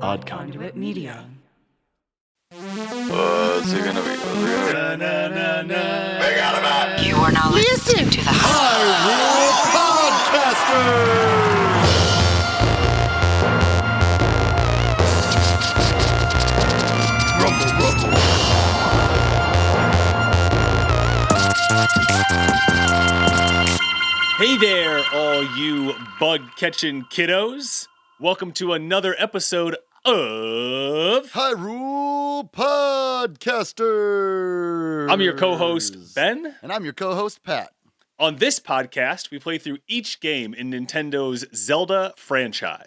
Odd Conduit Media. What's it gonna be? You are now listening to the Hyrule Podcasters! Rumble, rumble. Hey there, all you bug-catching kiddos. Welcome to another episode of Hyrule Podcasters! I'm your co-host, Ben. And I'm your co-host, Pat. On this podcast, we play through each game in Nintendo's Zelda franchise.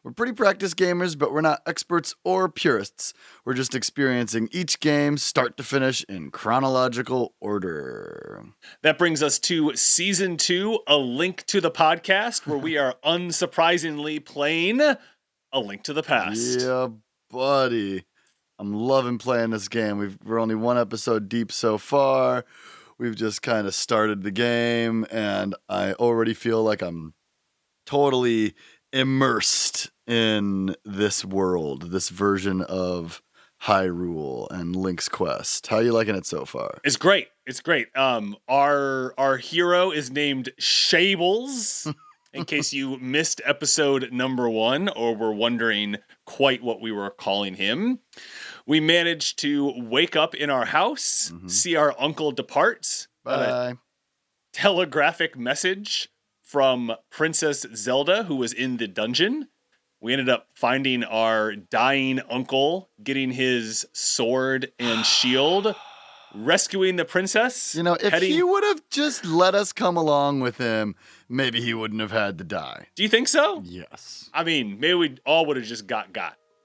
We're pretty practiced gamers, but we're not experts or purists. We're just experiencing each game start to finish in chronological order. That brings us to Season 2, A Link to the Podcast, where we are unsurprisingly playing A Link to the Past. Yeah, buddy. I'm loving playing this game. We're only one episode deep so far. We've just kind of started the game, and I already feel like I'm totally immersed in this world, this version of Hyrule and Link's Quest. How are you liking it so far? It's great. It's great. Our hero is named Shabls. In case you missed episode number 1 or were wondering quite what we were calling him, we managed to wake up in our house, see our uncle depart. Bye. A telegraphic message from Princess Zelda, who was in the dungeon. We ended up finding our dying uncle, getting his sword and shield, rescuing the princess. You know, if he would have just let us come along with him, maybe he wouldn't have had to die. Do you think so? Yes. I mean, maybe we all would have just got.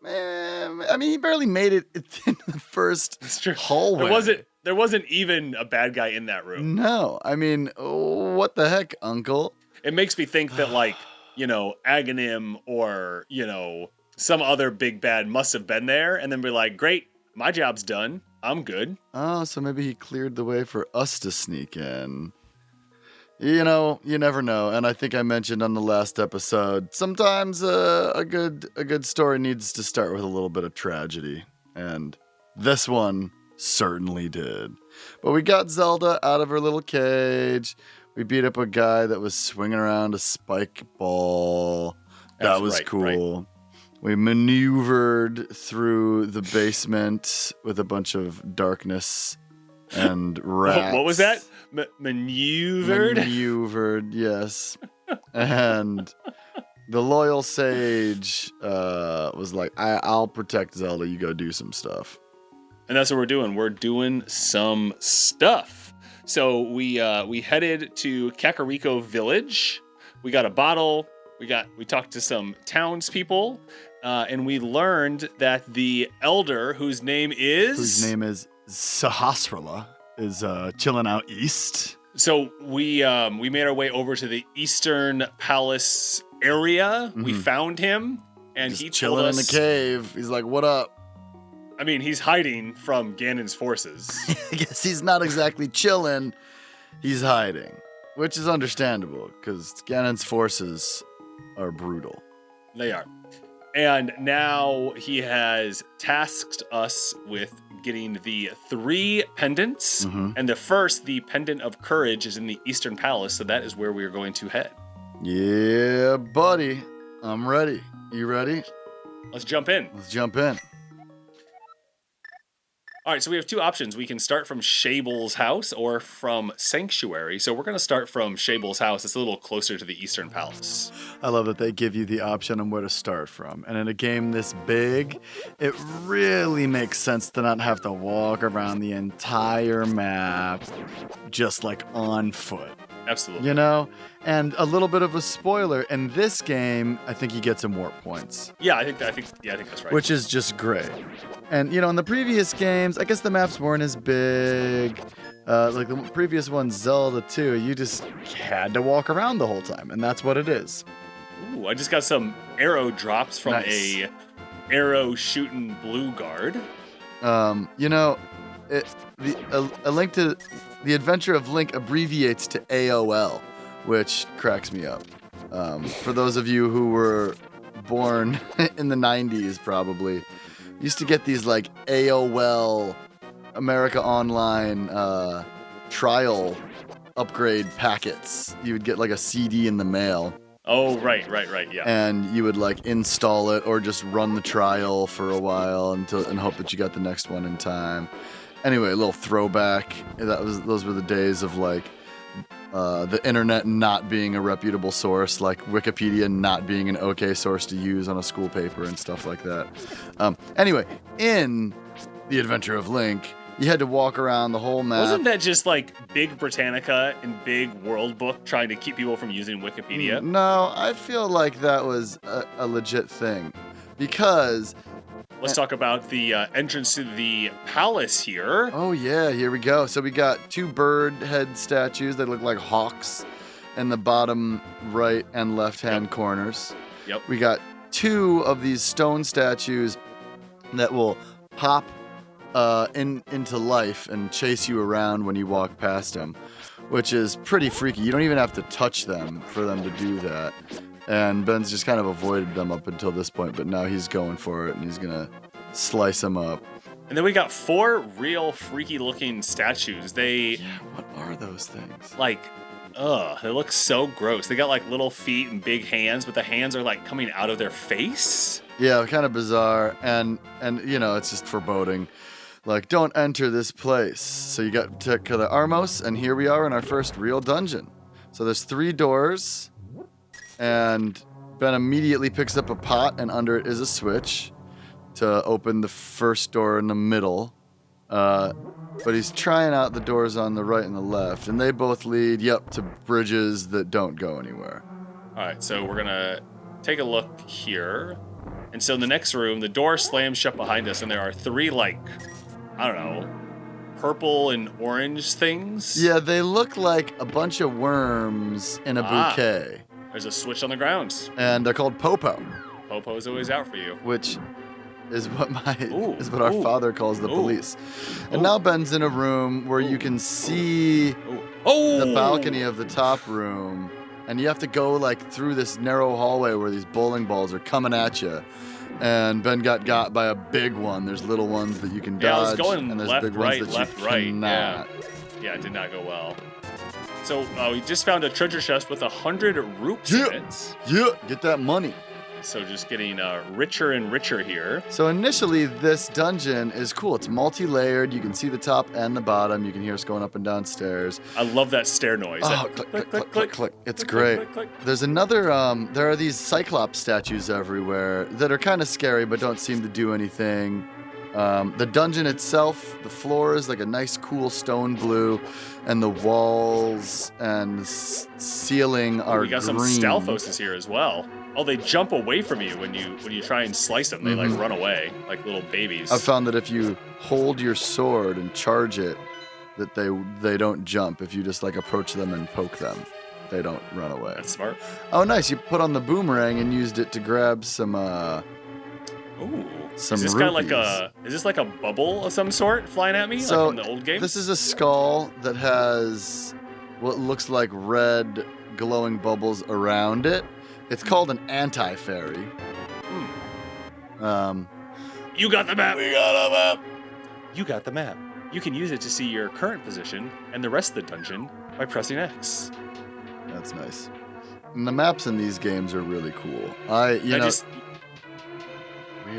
I mean, he barely made it in the first hallway. There wasn't even a bad guy in that room. No. I mean, what the heck, uncle? It makes me think that, like, Aghanim or, some other big bad must have been there and then be like, great, my job's done. I'm good. Oh, so maybe he cleared the way for us to sneak in. You never know. And I think I mentioned on the last episode, sometimes a good story needs to start with a little bit of tragedy. And this one certainly did. But we got Zelda out of her little cage. We beat up a guy that was swinging around a spike ball. That was cool. Right. We maneuvered through the basement with a bunch of darkness and rats. What was that? Maneuvered? Maneuvered, yes. And the loyal sage was like, I'll protect Zelda. You go do some stuff. And that's what we're doing. We're doing some stuff. So we headed to Kakariko Village. We got a bottle. We talked to some townspeople, and we learned that the elder, whose name is Sahasrara, is chilling out east. So we made our way over to the Eastern Palace area. We found him, and just he chilling told us, in the cave. He's like, "What up?" I mean, he's hiding from Ganon's forces. I guess he's not exactly chilling. He's hiding, which is understandable because Ganon's forces are brutal. They are. And now he has tasked us with getting the 3 pendants. And the first, the Pendant of Courage, is in the Eastern Palace. So that is where we are going to head. Yeah, buddy. I'm ready. You ready? Let's jump in. All right, so we have 2 options. We can start from Shabls' house or from Sanctuary. So we're going to start from Shabls' house. It's a little closer to the Eastern Palace. I love that they give you the option on where to start from. And in a game this big, it really makes sense to not have to walk around the entire map just like on foot. Absolutely. And a little bit of a spoiler, in this game, I think you get some warp points. Yeah, I think that's right. Which is just great. And, in the previous games, I guess the maps weren't as big. Like the previous one, Zelda 2, you just had to walk around the whole time, and that's what it is. Ooh, I just got some arrow drops from a arrow shooting blue guard. A Link to the Adventure of Link abbreviates to AOL, which cracks me up. For those of you who were born in the 90s, probably, used to get these like AOL America Online trial upgrade packets. You would get like a CD in the mail. Oh, right, yeah. And you would like install it or just run the trial for a while and hope that you got the next one in time. Anyway, a little throwback. Those were the days of like the internet not being a reputable source, like Wikipedia not being an okay source to use on a school paper and stuff like that. Anyway, in The Adventure of Link, you had to walk around the whole map. Wasn't that just like Big Britannica and Big World Book trying to keep people from using Wikipedia? No, I feel like that was a legit thing. Because... Let's talk about the entrance to the palace here. Oh, yeah, here we go. So we got 2 bird head statues that look like hawks in the bottom right and left-hand corners. Yep. We got 2 of these stone statues that will pop into life and chase you around when you walk past them, which is pretty freaky. You don't even have to touch them for them to do that. And Ben's just kind of avoided them up until this point, but now he's going for it and he's gonna slice them up. And then we got 4 real freaky looking statues. Yeah, what are those things? Like, they look so gross. They got like little feet and big hands, but the hands are like coming out of their face. Yeah, kind of bizarre, and you know, it's just foreboding. Like, don't enter this place. So you got to the Armos, and here we are in our first real dungeon. So there's 3 doors, and Ben immediately picks up a pot, and under it is a switch to open the first door in the middle. But he's trying out the doors on the right and the left, and they both lead, to bridges that don't go anywhere. All right, so we're going to take a look here. And so in the next room, the door slams shut behind us, and there are 3, like, I don't know, purple and orange things. Yeah, they look like a bunch of worms in a bouquet. There's a switch on the ground. And they're called Popo. Popo's always out for you. Which is what our father calls the police. And now Ben's in a room where you can see the balcony of the top room, and you have to go like through this narrow hallway where these bowling balls are coming at you. And Ben got by a big one. There's little ones that you can dodge. I was going and there's left, big right, ones that left, you right. cannot. Yeah, it did not go well. So we just found a treasure chest with 100 roops in it. Yeah, get that money. So just getting richer and richer here. So initially, this dungeon is cool. It's multi-layered. You can see the top and the bottom. You can hear us going up and down stairs. I love that stair noise. Oh, click. It's great. There's another, there are these Cyclops statues everywhere that are kind of scary but don't seem to do anything. The dungeon itself, the floor is like a nice cool stone blue, and the walls and ceiling are green. We got some Stalfoses here as well. Oh, they jump away from you when you try and slice them. They like run away like little babies. I found that if you hold your sword and charge it, that they don't jump. If you just like approach them and poke them, they don't run away. That's smart. Oh, nice! You put on the boomerang and used it to grab some. Some is this kind of like is this like a bubble of some sort flying at me, so like from the old game? This is a skull that has what looks like red glowing bubbles around it. It's called an anti-fairy. You got the map. We got a map. You got the map. You can use it to see your current position and the rest of the dungeon by pressing X. That's nice. And the maps in these games are really cool. Weird.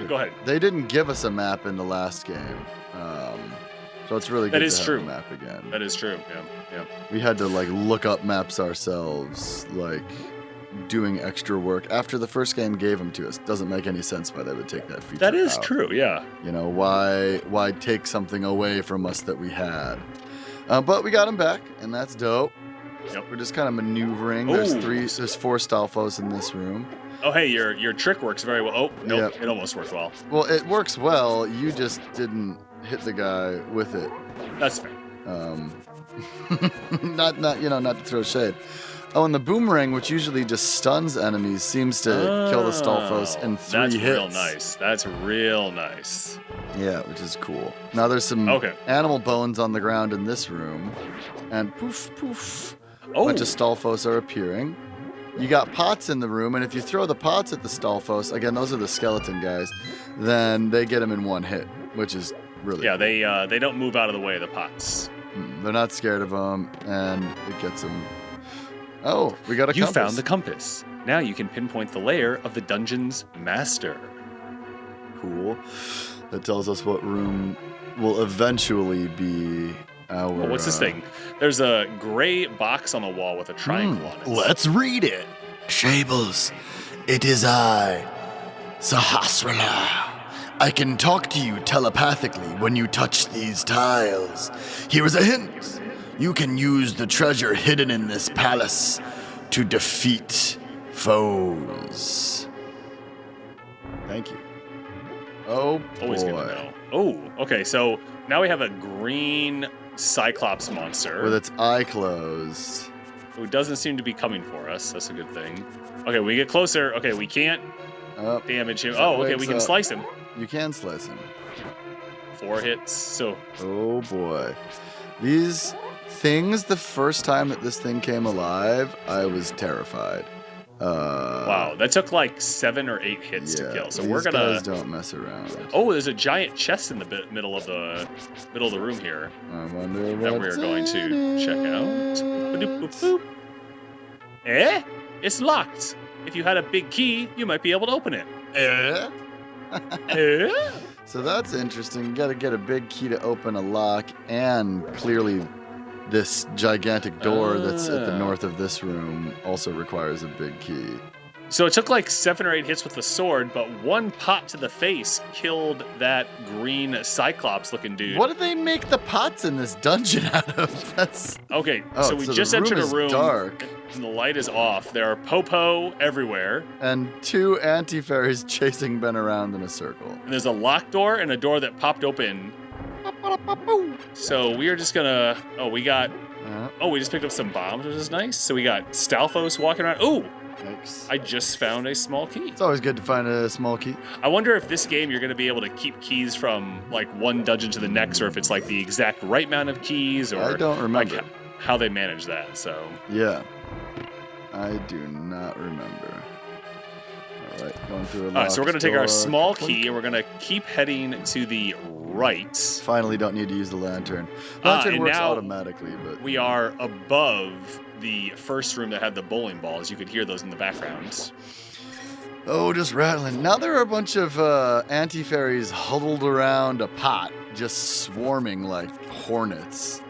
Go ahead. They didn't give us a map in the last game, so it's really good to have a map again. That is true. Yeah. We had to like look up maps ourselves, like doing extra work after the first game gave them to us. Doesn't make any sense why they would take that feature. That is out. true. Yeah. You know, why take something away from us that we had? But we got them back, and that's dope. Yep. We're just kind of maneuvering. There's 4 Stalfos in this room. Oh, hey, your trick works very well. Oh, nope, It almost worked well. Well, it works well. You just didn't hit the guy with it. That's fair. Not to throw shade. Oh, and the boomerang, which usually just stuns enemies, seems to kill the Stalfos in 3 hits. That's real nice. Yeah, which is cool. Now there's some animal bones on the ground in this room, and poof, poof, a bunch of Stalfos are appearing. you got pots in the room, and if you throw the pots at the Stalfos, again, those are the skeleton guys, then they get them in one hit, which is really Yeah, cool. they don't move out of the way of the pots. They're not scared of them, and it gets them. Oh, we got a compass. You found the compass. Now you can pinpoint the lair of the dungeon's master. Cool. That tells us what room will eventually be our... Oh, what's this thing? There's a gray box on the wall with a triangle on it. Let's read it. Shabls, it is I, Sahasrara. I can talk to you telepathically when you touch these tiles. Here is a hint. You can use the treasure hidden in this palace to defeat foes. Thank you. Oh, Always good boy. to know. Oh, okay, so now we have a green Cyclops monster. With its eye closed. Who doesn't seem to be coming for us. That's a good thing. Okay, we get closer. Okay, we can't damage him. Oh, okay, we can slice him. You can slice him. 4 hits, so... Oh, boy. These things, the first time that this thing came alive, I was terrified. Wow, that took like 7 or 8 hits to kill. So we're gonna... These guys don't mess around. Oh, there's a giant chest in the middle of the room here. I wonder what that we're going to check out. Boop, boop, boop. Eh? It's locked. If you had a big key, you might be able to open it. Eh? So that's interesting. You gotta get a big key to open a lock, and clearly this gigantic door that's at the north of this room also requires a big key. So it took like 7 or 8 hits with the sword, but 1 pot to the face killed that green Cyclops-looking dude. What do they make the pots in this dungeon out of? That's okay. So we just entered a room, dark, and the light is off. There are popo everywhere, and 2 anti-fairies chasing Ben around in a circle. And there's a locked door and a door that popped open. So we are just gonna. Oh, we got. Oh, we just picked up some bombs, which is nice. So we got Stalfos walking around. Ooh. Yikes. I just found a small key. It's always good to find a small key. I wonder if this game you're going to be able to keep keys from like one dungeon to the next, or if it's like the exact right amount of keys, or I don't remember like how they manage that. So yeah, I do not remember. All right, going through a locked all right, so we're going to take door. our small key and we're going to keep heading to the right. Finally, don't need to use the lantern. Lantern works now automatically, but we are above the first room that had the bowling balls. You could hear those in the background. oh, just rattling. Now there are a bunch of anti-fairies huddled around a pot, just swarming like hornets.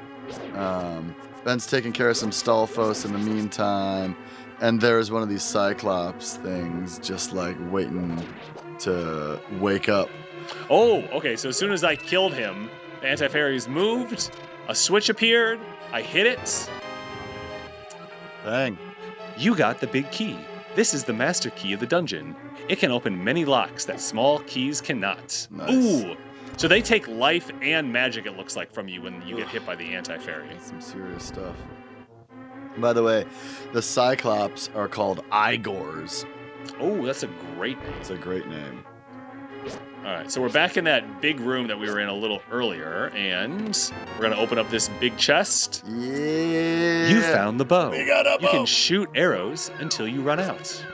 Ben's taking care of some Stalfos in the meantime, and there's one of these Cyclops things just like waiting to wake up. Oh, okay, so as soon as I killed him, the anti-fairies moved, a switch appeared, I hit it. Dang. You got the big key. This is the master key of the dungeon. It can open many locks that small keys cannot. Nice. Ooh! So they take life and magic, it looks like, from you when you get hit by the anti-fairy. Some serious stuff. By the way, the Cyclops are called Igors. Oh, that's a great name. It's a great name. All right, so we're back in that big room that we were in a little earlier, and we're going to open up this big chest. Yeah. You found the bow. We got a You bow. can shoot arrows until you run out.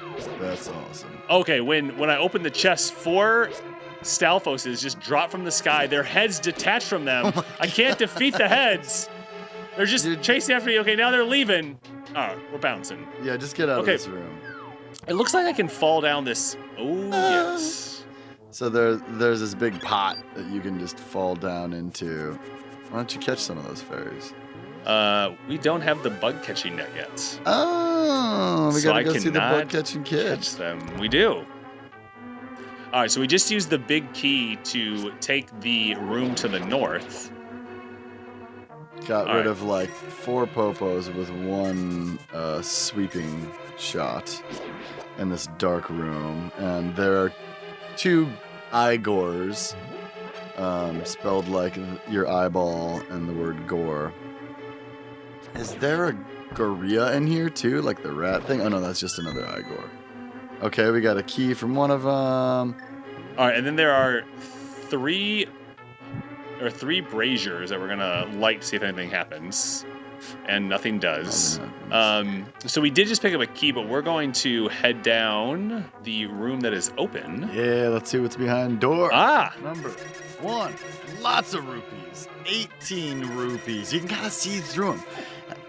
That's awesome. Okay, when I opened the chest, 4 Stalfoses just dropped from the sky. Their heads detached from them. I can't defeat the heads. They're just chasing after me. Okay, now they're leaving. Oh, we're bouncing. Yeah, just get out of Okay. this room. It looks like I can fall down this. Oh, yes. So there's this big pot that you can just fall down into. Why don't you catch some of those fairies? We don't have the bug catching net yet. Oh, we So gotta I go see the cannot bug catching kid. Catch them. We do. All right, so we just used the big key to take the room to the north. Got All rid right. of like 4 popos with 1 sweeping shot in this dark room, and there are 2 Igors, spelled like your eyeball and the word gore. Is there a Gorilla in here too, like the rat thing? Oh no, that's just another Igor. Okay, we got a key from one of them. All right, and then there are 3 braziers that we're gonna light to see if anything happens. and nothing does. So we did just pick up a key, but we're going to head down the room that is open. Yeah, let's see what's behind door. Ah! Number 1. Lots of rupees. 18 rupees. You can kind of see through them.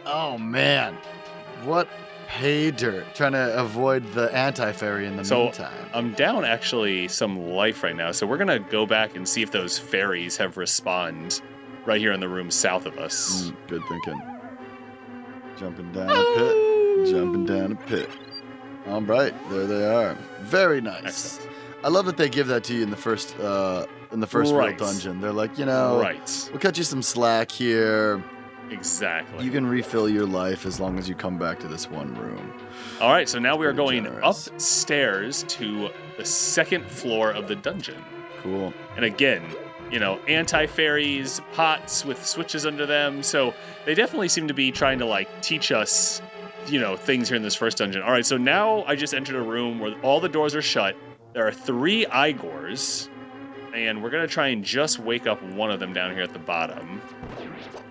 Oh, man. What pay dirt. Trying to avoid the anti-fairy in the meantime. I'm down actually some life right now, so we're going to go back and see if those fairies have respawned right here in the room south of us. Good thinking. Jumping down a pit. Jumping down a pit. All right, there they are. Very nice. Excellent. I love that they give that to you in the first real dungeon. They're like, we'll cut you some slack here. Exactly. You can refill your life as long as you come back to this one room. All right, so now we are going generous. upstairs to the second floor of the dungeon. Cool. And again, anti-fairies, pots with switches under them. So they definitely seem to be trying to teach us, things here in this first dungeon. All right, so now I just entered a room where all the doors are shut. There are 3 Igors, and we're going to try and just wake up one of them down here at the bottom.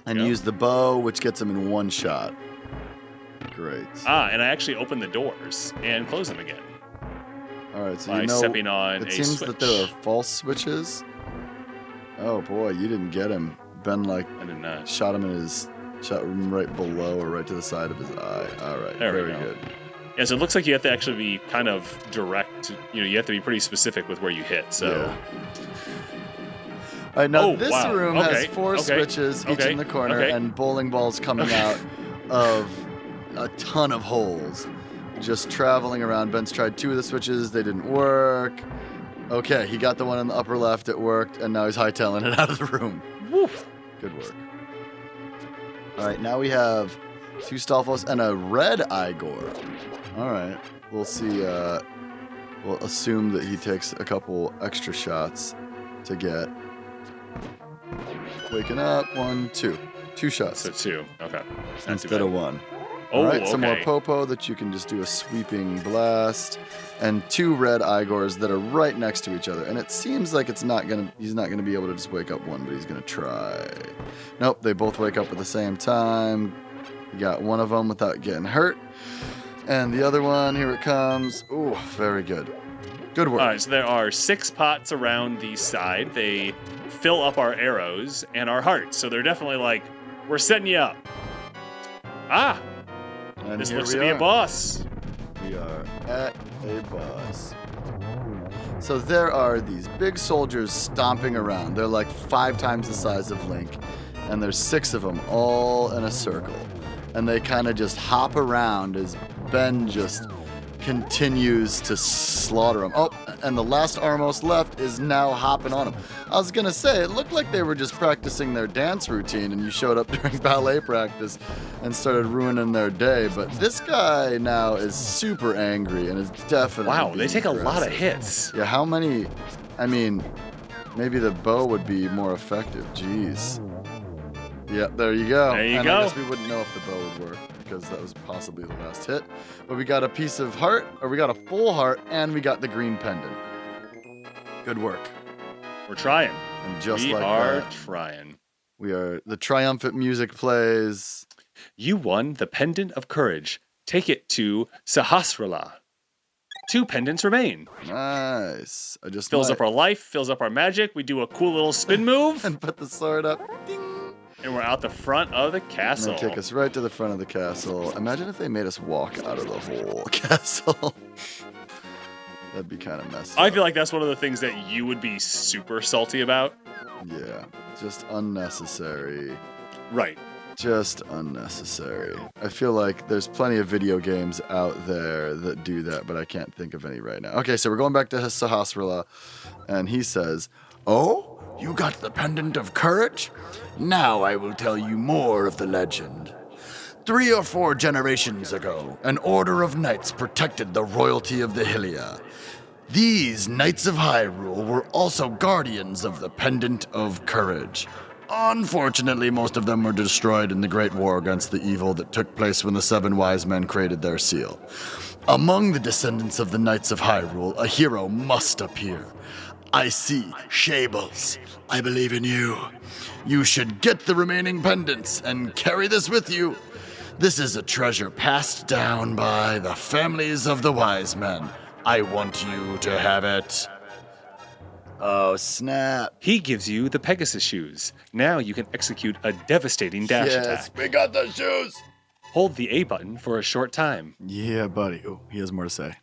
And use the bow, which gets them in one shot. Great. And I actually opened the doors and closed them again. All right, so by stepping on it seems switch. that there are false switches. Oh boy, you didn't get him. Ben I did not. shot him right below or right to the side of his eye. All right, there very we go. good. Yeah, so it looks like you have to actually be kind of direct. You have to be pretty specific with where you hit. So. Yeah. All right, now this room has 4 Okay. switches, each in the corner, and bowling balls coming out of a ton of holes. Just traveling around. Ben's tried 2 of the switches, they didn't work. Okay, he got the one in the upper left, it worked, and now he's hightailing it out of the room. Woof. Good work. All right, now we have 2 Stalfos and a red Igor. All right, we'll see. We'll assume that he takes a couple extra shots to get. Waking up, 1, 2. 2 shots. So 2. Okay. Not too Instead bad. of 1. Oh, All right, some more okay. Popo that you can just do a sweeping blast, and 2 red Igors that are right next to each other. And it seems like he's not gonna be able to just wake up one, but he's gonna try. Nope, they both wake up at the same time. You got one of them without getting hurt, and the other one, here it comes. Ooh, very good. Good work. All right, so there are 6 pots around the side. They fill up our arrows and our hearts. So they're definitely like, we're setting you up. And This here looks we to be are. a boss. We are at a boss. So there are these big soldiers stomping around. They're like 5 times the size of Link, and there's 6 of them all in a circle. And they kind of just hop around as Ben just continues to slaughter him. Oh, and the last Armos left is now hopping on him. I was going to say, it looked like they were just practicing their dance routine and you showed up during ballet practice and started ruining their day. But this guy now is super angry and is definitely Wow, they being take a lot of aggressive. hits. Yeah, how many? I mean, maybe the bow would be more effective. Jeez. Yeah, there you go. There you and go. I guess we wouldn't know if the bow would work because that was possibly the last hit. But we got a piece of heart, or we got a full heart, and we got the green pendant. Good work. We're trying. And just We like are that, trying. the triumphant music plays. You won the Pendant of Courage. Take it to Sahasrara. 2 pendants remain. Nice. I just Fills might. up our life, fills up our magic. We do a cool little spin move, And put the sword up. Ding. and we're out the front of the And castle. they take us right to the front of the castle. Imagine if they made us walk out of the whole castle. That'd be kind of messy. I feel like that's one of the things that you would be super salty about. Yeah, just unnecessary. Right. Just unnecessary. I feel like there's plenty of video games out there that do that, but I can't think of any right now. Okay, so we're going back to Sahasrara, and he says, "Oh, you got the Pendant of Courage? Now I will tell you more of the legend. 3 or 4 generations ago, an order of knights protected the royalty of the Hylia. These Knights of Hyrule were also guardians of the Pendant of Courage. Unfortunately, most of them were destroyed in the Great War against the evil that took place when the 7 wise men created their seal. Among the descendants of the Knights of Hyrule, a hero must appear. I see, Shabls. I believe in you. You should get the remaining pendants and carry this with you. This is a treasure passed down by the families of the wise men. I want you to have it. Oh, snap. He gives you the Pegasus shoes. Now you can execute a devastating dash Yes, attack. we got the shoes. Hold the A button for a short time. Yeah, buddy. Oh, he has more to say.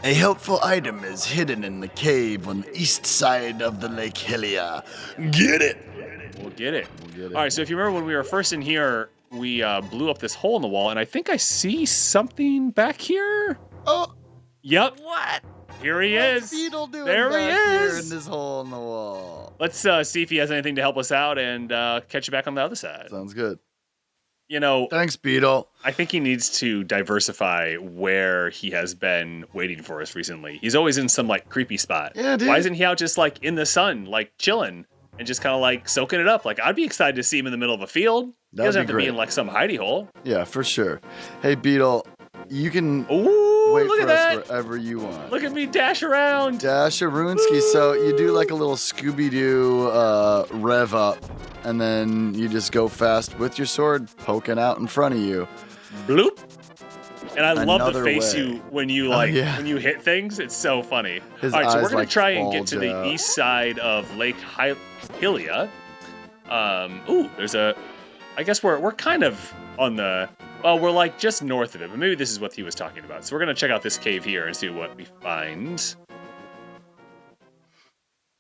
A helpful item is hidden in the cave on the east side of the Lake Hylia. Get it! We'll get it. get it. All right, so if you remember when we were first in here, we blew up this hole in the wall, and I think I see something back here. Oh, Yep. what? Here he is. Beetle doing There he back here is. in this hole in the wall? Let's see if he has anything to help us out and catch you back on the other side. Sounds good. You know, Thanks, Beetle. I think he needs to diversify where he has been waiting for us recently. He's always in some like creepy spot. Yeah, dude. Why isn't he out just like in the sun, like chilling and just kind of like soaking it up? Like I'd be excited to see him in the middle of a field. He That'd doesn't be have to great. be in like some hidey hole. Yeah, for sure. Hey, Beetle, you can Ooh, wait look for at us that. wherever you want. Look at me dash around. Dasharunski. So you do like a little Scooby-Doo rev up, and then you just go fast with your sword poking out in front of you. Bloop. And I love the Another face way. you when you like yeah. when you hit things. It's so funny. His All right, so eyes, we're gonna like, try and get to bulge the out. east side of Lake Hylia. Ooh, there's a. I guess we're kind of on the. Well, we're like just north of it, but maybe this is what he was talking about. So we're gonna check out this cave here and see what we find.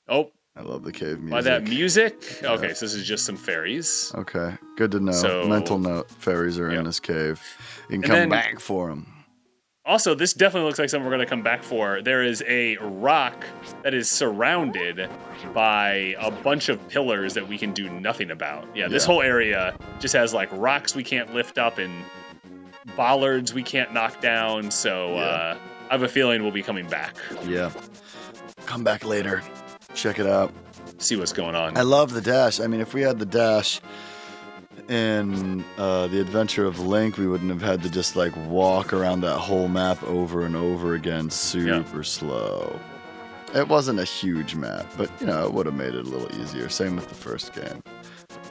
Oh, I love the cave music. by that music. Okay, so this is just some fairies. Okay, good to know. So- Mental note: fairies are Yep. in this cave. You can And come then- back for them. Also, this definitely looks like something we're going to come back for. There is a rock that is surrounded by a bunch of pillars that we can do nothing about. Yeah, this Yeah. whole area just has like rocks we can't lift up and bollards we can't knock down. So Yeah. I have a feeling we'll be coming back, Yeah, come back later. Check it out. see what's going on. I love the dash. I mean, if we had the dash in the Adventure of Link, we wouldn't have had to just like walk around that whole map over and over again, super slow. It wasn't a huge map, but you know, it would have made it a little easier. Same with the first game.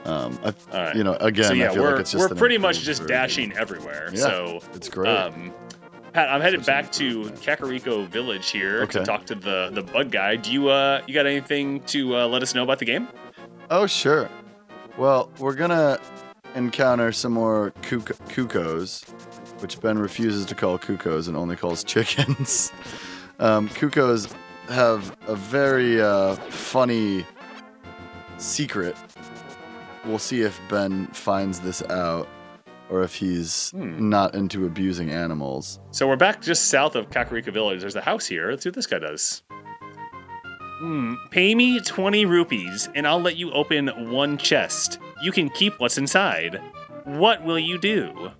All right. You know, again, So yeah, I feel like it's just we're an pretty much improved just version. dashing everywhere. Yeah, So it's great. Pat, I'm headed Such back an to Kakariko Village here Okay. to talk to the bug guy. Do you you got anything to let us know about the game? Oh, sure. Well, we're gonna encounter some more cuckoos, which Ben refuses to call cuckoos and only calls chickens. Cuckoos have a very funny secret. We'll see if Ben finds this out, or if he's not into abusing animals. So we're back just south of Kakariko Village. There's a house here. Let's see what this guy does. Pay me 20 rupees and I'll let you open one chest. You can keep what's inside. What will you do?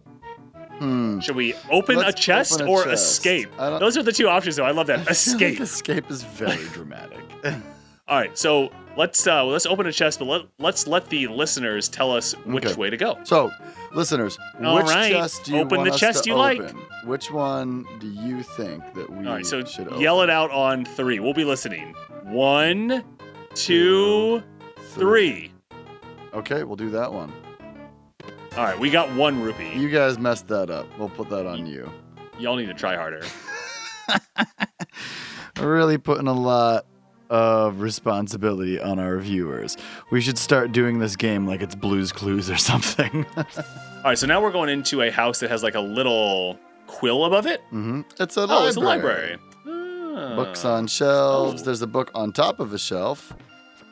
Should we open Let's a chest open a or chest. escape? I don't- Those are the two options, though. I love that. I feel like Escape. escape is very dramatic. All right, so let's open a chest, but let's let the listeners tell us which Okay. way to go. So, listeners, All which right, chest do you open want the us chest to you like. open? Which one do you think that we All right, so should open? yell it out on 3. We'll be listening. 1, 2, 3. Okay, we'll do that one. All right, we got 1 rupee. You guys messed that up. We'll put that on you. Y'all need to try harder. We're really putting a lot of responsibility on our viewers. We should start doing this game like it's Blue's Clues or something. All right, so now we're going into a house that has like a little quill above it. It's a library. Oh, it's a library. Ah. Books on shelves. Oh. There's a book on top of a shelf,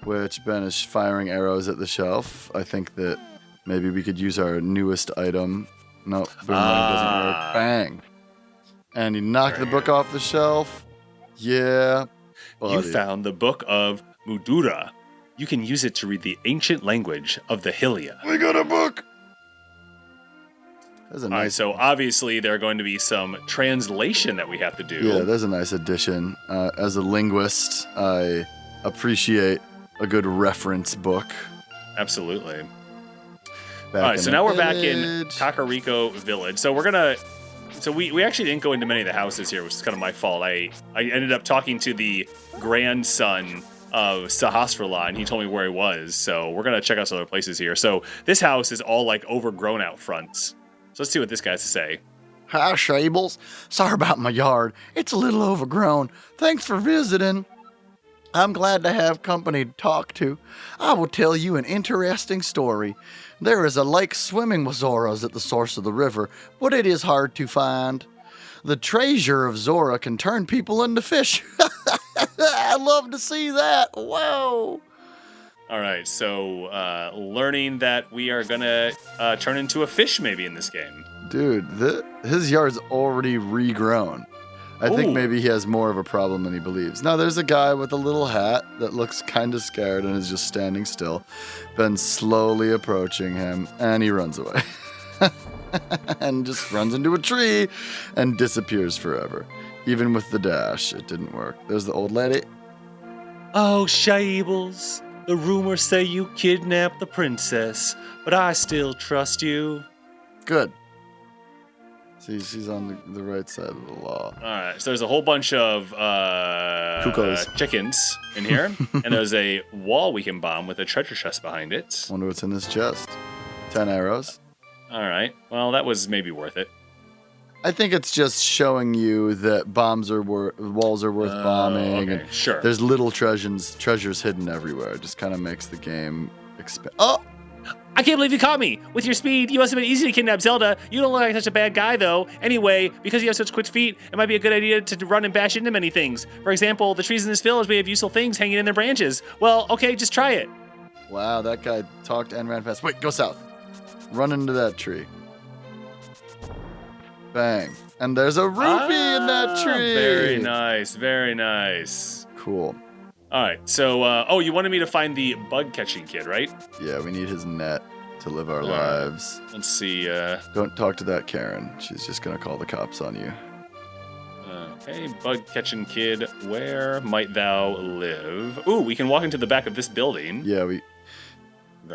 which Ben is firing arrows at the shelf. I think that maybe we could use our newest item. No, boomerang doesn't work. Bang. And he knocked the book off the shelf. Yeah. You buddy. found the book of Mudura. You can use it to read the ancient language of the Hylia. We got a book. That's a All right, nice. so obviously there are going to be some translation that we have to do. Yeah, there's a nice addition. As a linguist, I appreciate a good reference book. Absolutely. Back All right, in so the now we're back in village. Kakariko Village. So we're gonna. So we actually didn't go into many of the houses here, which is kind of my fault. I ended up talking to the grandson Sahasrara, and he told me where he was. So we're gonna check out some other places here. So this house is all like overgrown out fronts. So let's see what this guy has to say. Hi, Shabls. Sorry about my yard. It's a little overgrown. Thanks for visiting. I'm glad to have company to talk to. I will tell you an interesting story. There is a lake swimming with Zoras at the source of the river, but it is hard to find. The treasure of Zora can turn people into fish. I love to see that. Whoa. All right, so learning that we are gonna turn into a fish maybe in this game. Dude, his yard's already regrown. I think maybe he has more of a problem than he believes. Now, there's a guy with a little hat that looks kind of scared and is just standing still. Ben slowly approaching him, and he runs away. And just runs into a tree and disappears forever. Even with the dash, it didn't work. There's the old lady. Oh, Shabls, the rumors say you kidnapped the princess, but I still trust you. Good. See, she's on the right side of the law. All right, so there's a whole bunch of Cuckoos. Chickens in here, and there's a wall we can bomb with a treasure chest behind it. Wonder what's in this chest. 10 arrows. All right, well, that was maybe worth it. I think it's just showing you that walls are worth bombing. Okay, and sure. There's little treasures hidden everywhere. It just kind of makes the game expand. Oh! I can't believe you caught me. With your speed, you must have been easy to kidnap Zelda. You don't look like such a bad guy, though. Anyway, because you have such quick feet, it might be a good idea to run and bash into many things. For example, the trees in this village may have useful things hanging in their branches. Well, okay, just try it. Wow, that guy talked and ran fast. Wait, go south. Run into that tree. Bang. And there's a rupee in that tree. Very nice, very nice. Cool. All right, so, you wanted me to find the bug-catching kid, right? Yeah, we need his net to live our lives. Let's see, Don't talk to that Karen. She's just going to call the cops on you. Okay, bug-catching kid, where might thou live? Ooh, we can walk into the back of this building. Yeah, Very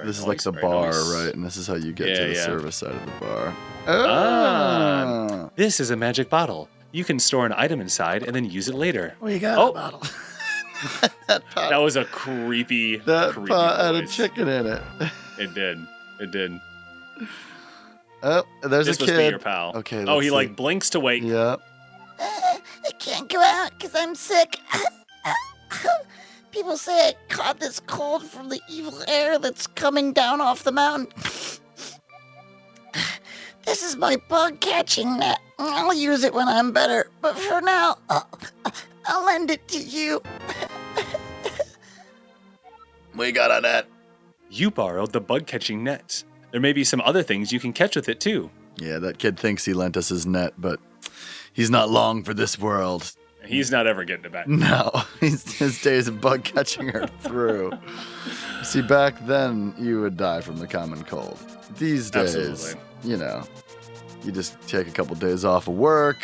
this is nice, like the very bar, nice. right? And this is how you get to the service side of the bar. This is a magic bottle. You can store an item inside and then use it later. We got a bottle. That was a creepy, That creepy pot had a voice. chicken in it. It did. It did. Oh, there's This a must kid. be your pal. Okay. Oh, let's he see. like blinks to wake. Yeah. I can't go out because I'm sick. People say I caught this cold from the evil air that's coming down off the mountain. This is my bug catching net. I'll use it when I'm better, but for now, I'll lend it to you. We got a net. You borrowed the bug-catching net. There may be some other things you can catch with it too. Yeah, that kid thinks he lent us his net, but he's not long for this world. He's not ever getting it back. No, his days of bug catching are through. See, back then, you would die from the common cold. These days, Absolutely. You just take a couple days off of work,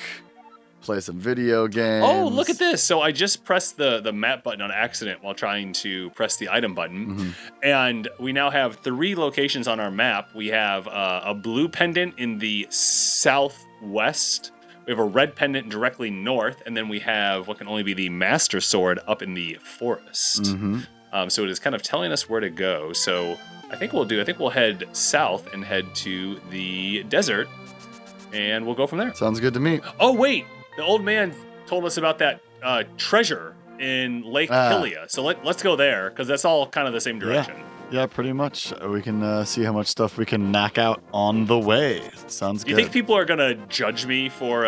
play some video games. Oh, look at this. So I just pressed the map button on accident while trying to press the item button. Mm-hmm. And we now have 3 locations on our map. We have a blue pendant in the southwest. We have a red pendant directly north. And then we have what can only be the Master Sword up in the forest. Mm-hmm. So it is kind of telling us where to go. So I think we'll head south and head to the desert. And we'll go from there. Sounds good to me. Oh, wait. The old man told us about that treasure in Lake Hylia. So let's go there, because that's all kind of the same direction. Yeah, pretty much. We can see how much stuff we can knock out on the way. Sounds Do you good. think people are going to judge me for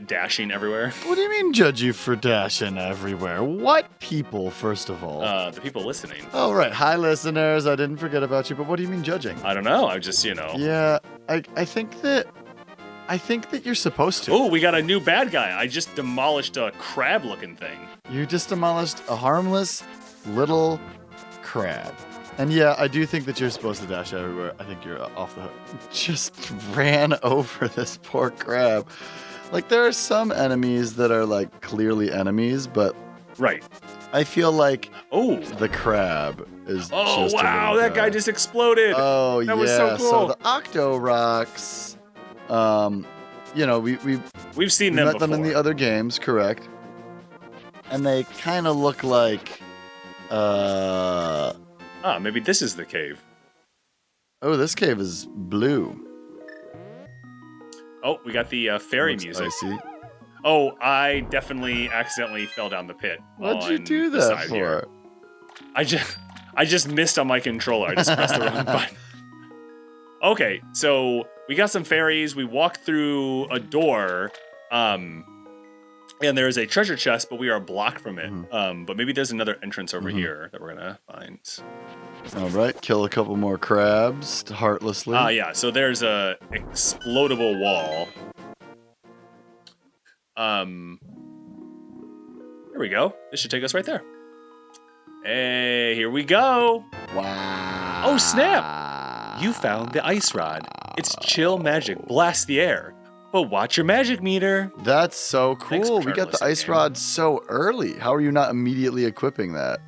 dashing everywhere? What do you mean judge you for dashing everywhere? What people, first of all? The people listening. Oh, right. Hi, listeners. I didn't forget about you, but what do you mean judging? I don't know. I just, Yeah, I think that you're supposed to. Oh, we got a new bad guy. I just demolished a crab-looking thing. You just demolished a harmless little crab. And yeah, I do think that you're supposed to dash everywhere. I think you're off the hook. Just ran over this poor crab. Like, there are some enemies that are, like, clearly enemies, but Right. I feel like Oh. the crab is Oh, just a wow. little That guy crab. just exploded. Oh, That yeah. was so cool. So the Octo Rocks, we We've seen met them before. them in the other games, correct? And they kind of look like Maybe this is the cave. Oh, this cave is blue. Oh, we got the fairy Looks music. icy. Oh, I definitely accidentally fell down the pit. What'd you on do the that side for? here. I just missed on my controller. I just pressed the wrong button. Okay, so we got some fairies. We walked through a door, and there is a treasure chest, but we are blocked from it. But maybe there's another entrance over here that we're gonna find. All right, kill a couple more crabs heartlessly. Yeah. So there's a explodable wall. Here we go. This should take us right there. Hey, here we go. Wow. Oh, snap. You found the ice rod. It's chill magic. Blast the air. But watch your magic meter. That's so Thanks cool. for We got the listening, ice game. rod so early. How are you not immediately equipping that?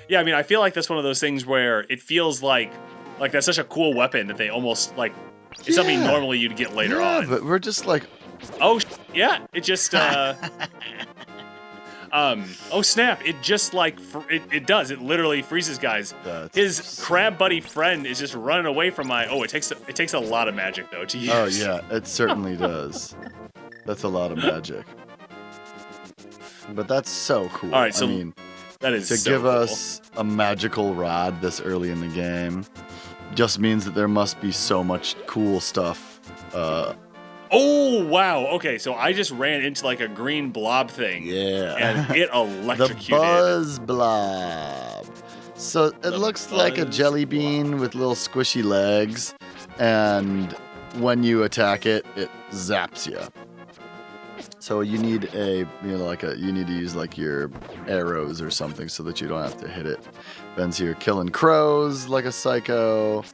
Yeah, I mean, I feel like that's one of those things where it feels like that's such a cool weapon that they almost, like, it's something Yeah. normally you'd get later yeah, on. but we're just like, Oh, yeah. It just, oh, snap. It just, like, it does. It literally freezes guys. that's His crab buddy friend is just running away from my, it takes a lot of magic, though, to use. Oh yeah, it certainly does. That's a lot of magic. But that's so cool. All right, so I mean, that is to so give cool. us a magical rod this early in the game just means that there must be so much cool stuff. Oh, wow. Okay, so I just ran into, like, a green blob thing. Yeah. And it The electrocuted. buzz blob. So it The looks like a buzz jelly bean with little squishy legs, and when you attack it, it zaps you. So you need you need to use like your arrows or something so that you don't have to hit it. Ben's here killing crows like a psycho.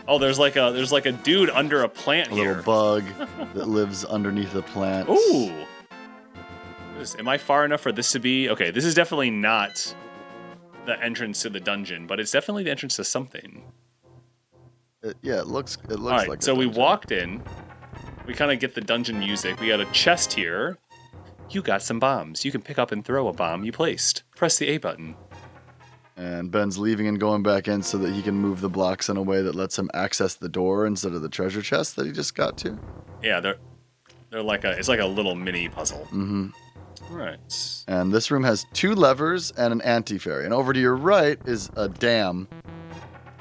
Oh, there's like a dude under a plant A here. little bug that lives underneath the plant. Ooh. Am I far enough for this to be? Okay, this is definitely not the entrance to the dungeon, but it's definitely the entrance to something. It looks All right, like. so a we dungeon. walked in. We kind of get the dungeon music. We got a chest here. You got some bombs. You can pick up and throw a bomb you placed. Press the A button. And Ben's leaving and going back in so that he can move the blocks in a way that lets him access the door instead of the treasure chest that he just got to. Yeah, they're like it's like a little mini puzzle. Mm-hmm. All right. And this room has 2 levers and an anti-fairy. And over to your right is a dam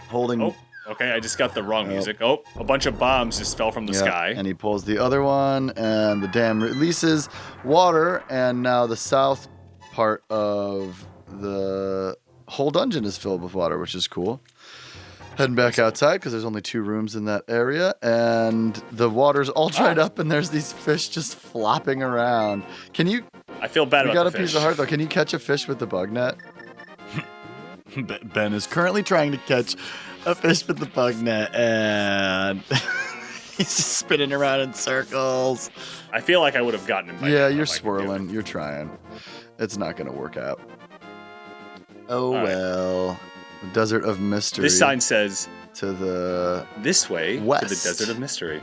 holding... Oh, okay, I just got the wrong music. Oh, a bunch of bombs just fell from the Yeah, sky. And he pulls the other one, and the dam releases water, and now the south part of the whole dungeon is filled with water, which is cool. Heading back outside, because there's only 2 rooms in that area, and the water's all dried up, and there's these fish just flopping around. Can you... I feel bad You about got the a piece fish. of heart, though. Can you catch a fish with the bug net? Ben is currently trying to catch a fish with the bug net, and he's just spinning around in circles. I feel like I would have gotten him. by Yeah, now you're if I could do swirling. You're trying. It's not going to work out. Oh, All right. well. The Desert of it. Mystery. This sign says to the... this way to West. the Desert of Mystery.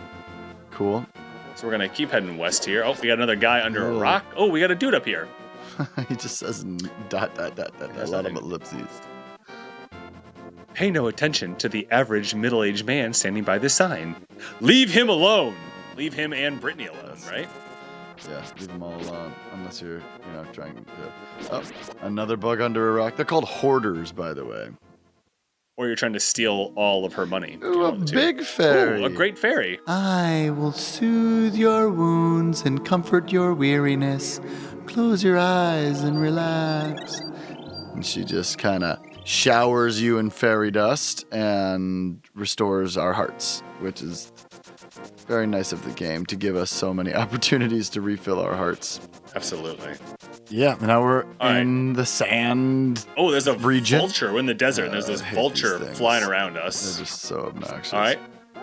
Cool. So we're gonna keep heading west here. Oh, we got another guy under a Oh. rock. Oh, we got a dude up here. He just says dot, dot, dot, dot, dot. A There's lot of nothing. ellipses. Pay no attention to the average middle-aged man standing by this sign. Leave him alone. Leave him and Brittany alone, Yes. right? Yeah, leave them all alone. Unless you're, trying to... Oh, another bug under a rock. They're called hoarders, by the way. Or you're trying to steal all of her money. Ooh, a One of the two. big fairy. Ooh, a great fairy. I will soothe your wounds and comfort your weariness. Close your eyes and relax. And she just kind of showers you in fairy dust and restores our hearts, which is very nice of the game to give us so many opportunities to refill our hearts. Absolutely. Yeah, now we're All in the sand. Oh, there's a Region? vulture in the desert. and there's this I hate vulture these things. flying around They're us. just so obnoxious. All right.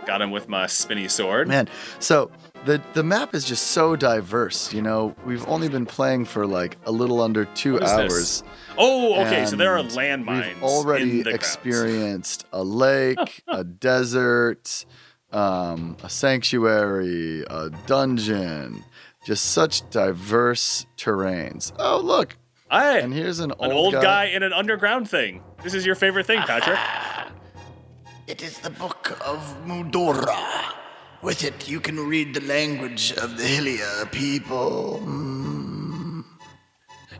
Got him with my spinny sword. Man, so the map is just so diverse. We've only been playing for like a little under 2 What is hours. this? Oh, okay. So there are and landmines. We've already in the grounds. experienced a lake, a desert, a sanctuary, a dungeon. Just such diverse terrains. Oh, look, And here's an old guy in an underground thing. This is your favorite thing, Patrick. It is the Book of Mudora. With it, you can read the language of the Hylia people.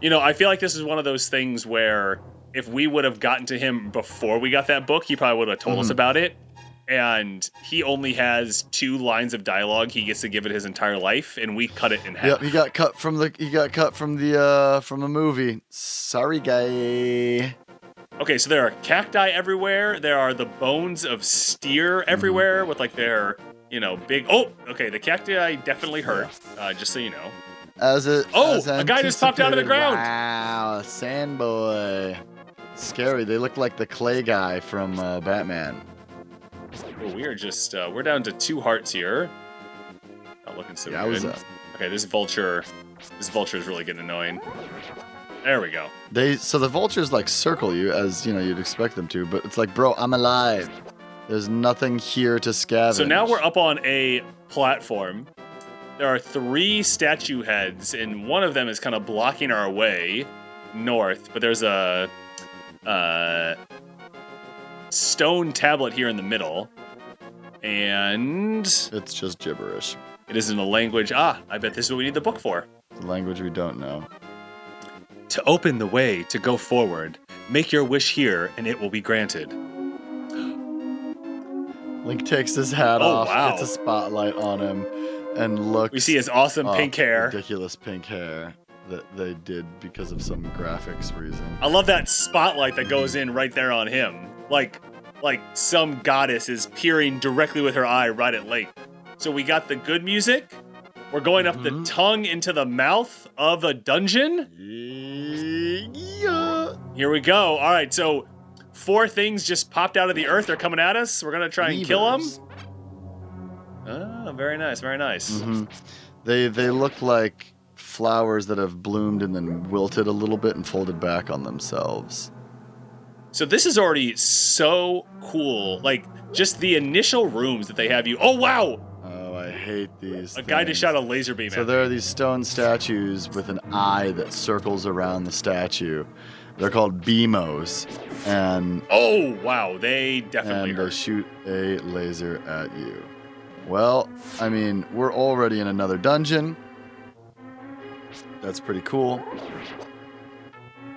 You know, I feel like this is one of those things where if we would have gotten to him before we got that book, he probably would have told us about it. And he only has 2 lines of dialogue. He gets to give it his entire life, and we cut it in half. Yep, he got cut from the movie. Sorry, guy. Okay, so there are cacti everywhere. There are the bones of steer everywhere with like their, big. Oh, okay, the cacti definitely hurt. Just so you know. A guy just popped out of the ground. Wow, sand boy. Scary. They look like the clay guy from Batman. Well, we are just we're down to 2 hearts here. Not looking so good. Okay, this vulture is really getting annoying. There we go. So the vultures like circle you as you'd expect them to, but it's like, bro, I'm alive. There's nothing here to scavenge. So now we're up on a platform. There are 3 statue heads, and one of them is kind of blocking our way north, but there's a stone tablet here in the middle, and it's just gibberish. It is in a language. I bet this is what we need the book for. It's a language we don't know. To open the way to go forward, make your wish here, and it will be granted. Link takes his hat off, wow. gets a spotlight on him, and looks. We see his awesome pink hair. Ridiculous pink hair that they did because of some graphics reason. I love that spotlight that goes in right there on him. Like some goddess is peering directly with her eye right at Link. So we got the good music. We're going up the tongue into the mouth of a dungeon. Yeah. Here we go. All right, so 4 things just popped out of the earth. They're coming at us. We're going to try and kill them. Oh, very nice, very nice. Mm-hmm. They look like flowers that have bloomed and then wilted a little bit and folded back on themselves. So this is already so cool. Like, just the initial rooms that they have you. Oh, wow! Oh, I hate these A guy just shot a laser beam So at there me. are these stone statues with an eye that circles around the statue. They're called Beamos. And oh, wow, they definitely and hurt. they shoot a laser at you. Well, I mean, we're already in another dungeon. That's pretty cool.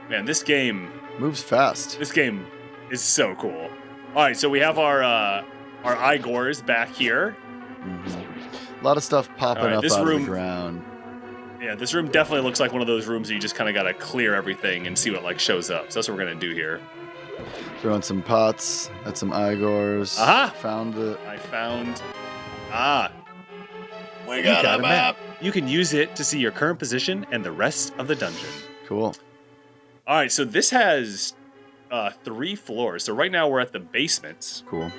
Man, this game moves fast. This game is so cool. All right, so we have our Igors back here. Mm-hmm. A lot of stuff popping up out of the ground. Yeah, this room definitely looks like one of those rooms that you just kind of got to clear everything and see what like shows up. So that's what we're going to do here. Throwing some pots at some Igors. Aha! I found. We got a map. You can use it to see your current position and the rest of the dungeon. Cool. All right, so this has 3 floors. So right now we're at the basement. Cool.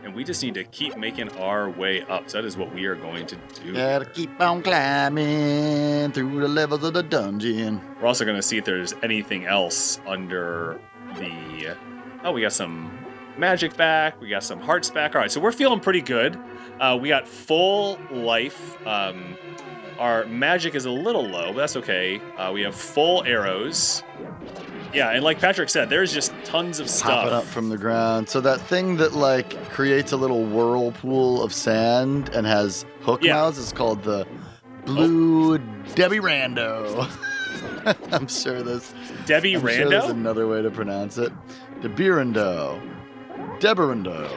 And we just need to keep making our way up. So that is what we are going to do. Gotta keep on climbing through the levels of the dungeon. We're also going to see if there's anything else under the... Oh, we got some magic back. We got some hearts back. All right, so we're feeling pretty good. We got full life. Our magic is a little low, but that's okay. We have full arrows. Yeah, and like Patrick said, there's just tons of stuff. Popping up from the ground. So that thing that like creates a little whirlpool of sand and has hook mouths is called the Blue Debbie Rando. I'm sure there's Debbie Rando? Sure there's another way to pronounce it. Debirando. Deborando.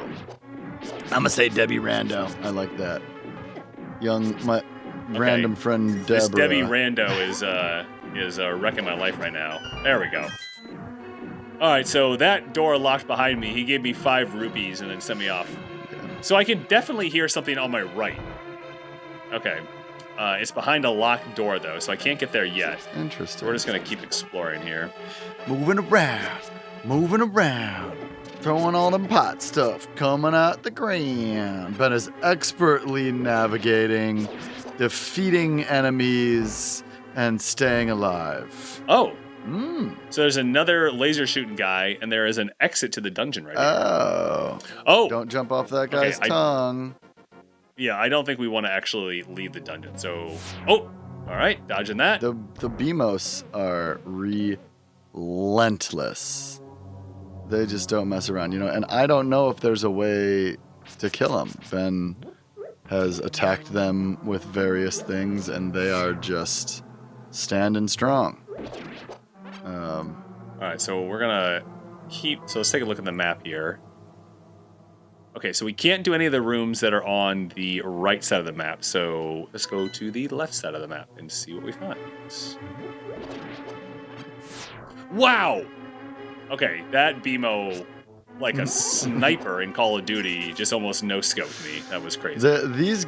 I'm gonna say Debbie Rando. I like that. My random friend Deborah. This Debbie Rando is wrecking my life right now. There we go. All right, so that door locked behind me. He gave me 5 rupees and then sent me off. So I can definitely hear something on my right. Okay. It's behind a locked door, though, so I can't get there yet. Interesting. We're just going to keep exploring here. Moving around. Throwing all them pot stuff coming out the ground. But is expertly navigating, defeating enemies, and staying alive. Oh. So there's another laser shooting guy, and there is an exit to the dungeon right here. Oh. Don't jump off that guy's tongue. Yeah, I don't think we want to actually leave the dungeon. So, All right, dodging that. The Beamos are relentless. They just don't mess around, and I don't know if there's a way to kill them. Ben has attacked them with various things, and they are just standing strong. All right, so we're gonna so let's take a look at the map here. Okay, so we can't do any of the rooms that are on the right side of the map, so let's go to the left side of the map and see what we find. Wow! Okay, that BMO, like a sniper in Call of Duty, just almost no-scoped me. That was crazy. These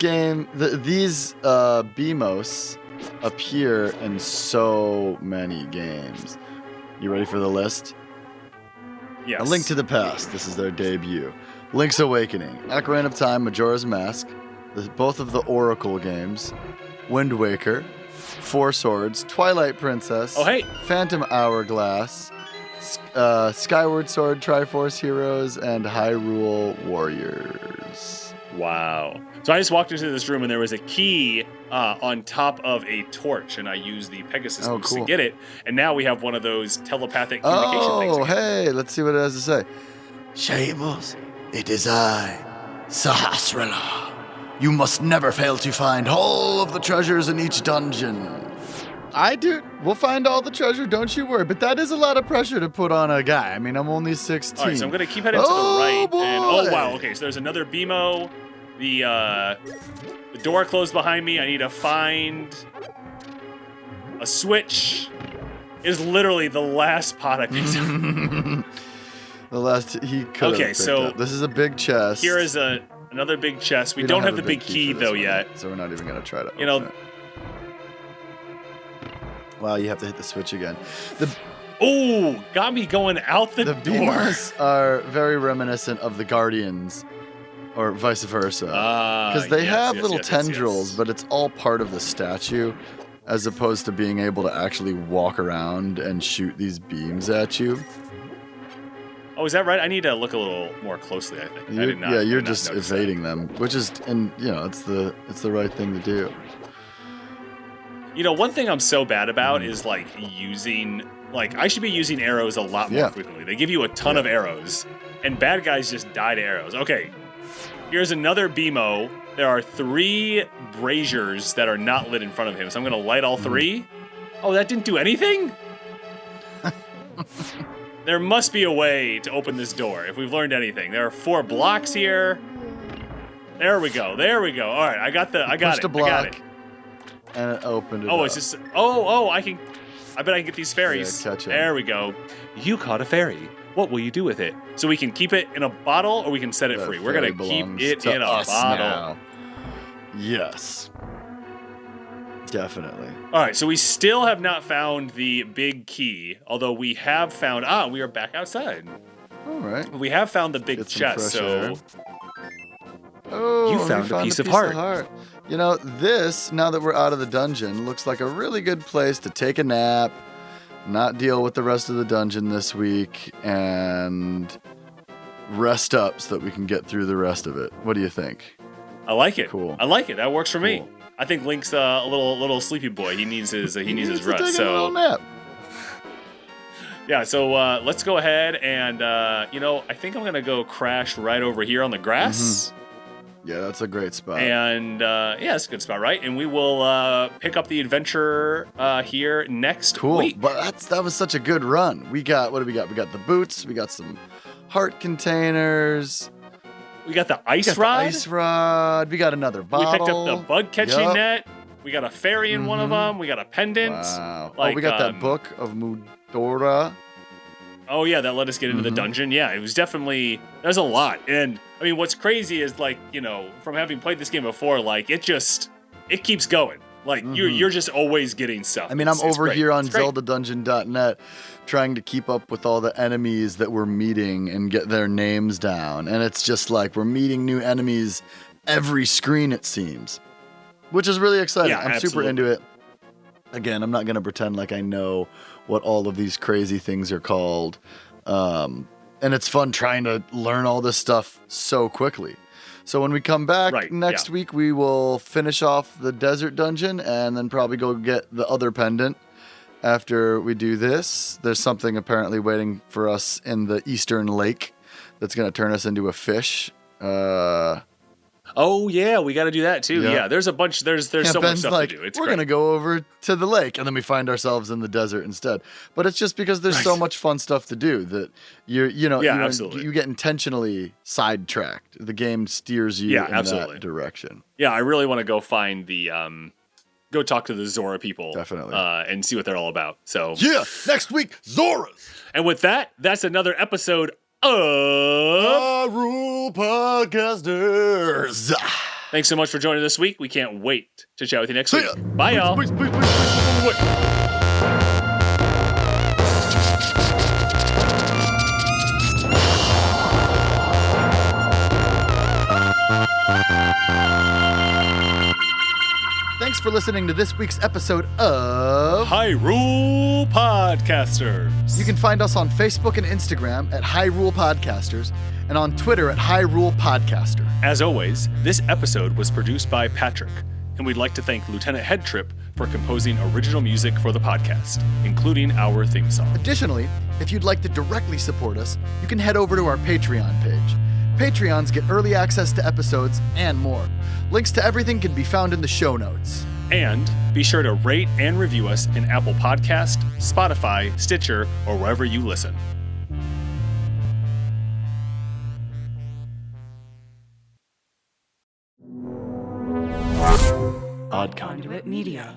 BMOs appear in so many games. You ready for the list? Yes. A Link to the Past. This is their debut. Link's Awakening, Ocarina of Time, Majora's Mask, both of the Oracle games, Wind Waker, Four Swords, Twilight Princess, Phantom Hourglass, Skyward Sword, Triforce Heroes, and Hyrule Warriors. Wow. So I just walked into this room and there was a key on top of a torch, and I used the Pegasus Boots to get it. And now we have one of those telepathic communication things. Oh, hey, let's see what it has to say. Shabls, it is I, Sahasrara. You must never fail to find all of the treasures in each dungeon. We'll find all the treasure, don't you worry. But that is a lot of pressure to put on a guy. I mean, I'm only 16. All right, so I'm going to keep heading to the right. Boy. And, wow, okay, so there's another BMO. The door closed behind me. I need to find a switch. Is literally the last pot I picked up. He could have picked up. This is a big chest. Here is another big chest. We don't have the big key though yet. So we're not even going to try to open it. Wow, you have to hit the switch again. Got me going out the door. The Beamos are very reminiscent of the Guardians, or vice versa. Because they have little tendrils, but it's all part of the statue, as opposed to being able to actually walk around and shoot these beams at you. Oh, is that right? I need to look a little more closely, I think. You're just evading them, which is, it's the right thing to do. One thing I'm so bad about is I should be using arrows a lot more frequently. They give you a ton of arrows, and bad guys just die to arrows. Okay, here's another BMO. There are 3 braziers that are not lit in front of him, so I'm going to light all 3. Oh, that didn't do anything? There must be a way to open this door, if we've learned anything. There are 4 blocks here. There we go. All right, I got it. Pushed a block, and it opened it up. It's just... I bet I can get these fairies. Yeah, catch 'em. There we go. You caught a fairy. What will you do with it? So we can keep it in a bottle, or we can set it free. We're going to keep it in a bottle. Now. Yes. Definitely. All right, so we still have not found the big key, although we have found... we are back outside. All right. We have found the big chest, so... Air. Oh, you found a piece of heart. This, now that we're out of the dungeon, looks like a really good place to take a nap, not deal with the rest of the dungeon this week, and rest up so that we can get through the rest of it. What do you think? I like it. Cool. I like it. That works for me. I think Link's a little sleepy boy. He needs his rest. Take a little nap. Yeah. So let's go ahead and I think I'm gonna go crash right over here on the grass. Mm-hmm. Yeah, that's a great spot. And it's a good spot, right? And we will pick up the adventure here next week. But that was such a good run. What do we got? We got the boots. We got some heart containers. We got the ice rod. We got another bottle. We picked up the bug catching net. We got a fairy in one of them. We got a pendant. Wow. We got that book of Mudora. Oh yeah, that let us get into the dungeon. Yeah, it was definitely, there's a lot. And I mean, what's crazy is from having played this game before, it keeps going. You're just always getting stuff. I mean, I'm over here on ZeldaDungeon.net trying to keep up with all the enemies that we're meeting and get their names down. And it's just we're meeting new enemies every screen, it seems. Which is really exciting. I'm super into it. Again, I'm not going to pretend like I know what all of these crazy things are called. And it's fun trying to learn all this stuff so quickly. So when we come back Right, next yeah. week, we will finish off the desert dungeon and then probably go get the other pendant. After we do this, there's something apparently waiting for us in the eastern lake that's going to turn us into a fish. Oh yeah, we got to do that too. Yeah. Yeah, there's a bunch. There's so much Ben's stuff like, to do. It's we're great. going to go over to the lake, and then we find ourselves in the desert instead. But it's just because there's so much fun stuff to do that absolutely. you get intentionally sidetracked. The game steers you in absolutely. that direction. Yeah, I really want to go find the go talk to the Zora people. Definitely. And see what they're all about. So Yeah, next week, Zoras. and with that, that's another episode of Hyrule Podcasters. Thanks so much for joining this week. We can't wait to chat with you next See week. ya. Bye, y'all. Peace, peace, peace, peace, peace, peace. Thanks for listening to this week's episode of Hyrule Podcasters. You can find us on Facebook and Instagram at Hyrule Podcasters and on Twitter at Hyrule Podcaster. As always, this episode was produced by Patrick, and we'd like to thank Lieutenant Headtrip for composing original music for the podcast, including our theme song. Additionally, if you'd like to directly support us, you can head over to our Patreon page. Patreons get early access to episodes and more. Links to everything can be found in the show notes. And be sure to rate and review us in Apple Podcast, Spotify, Stitcher, or wherever you listen. Odd Conduit Media.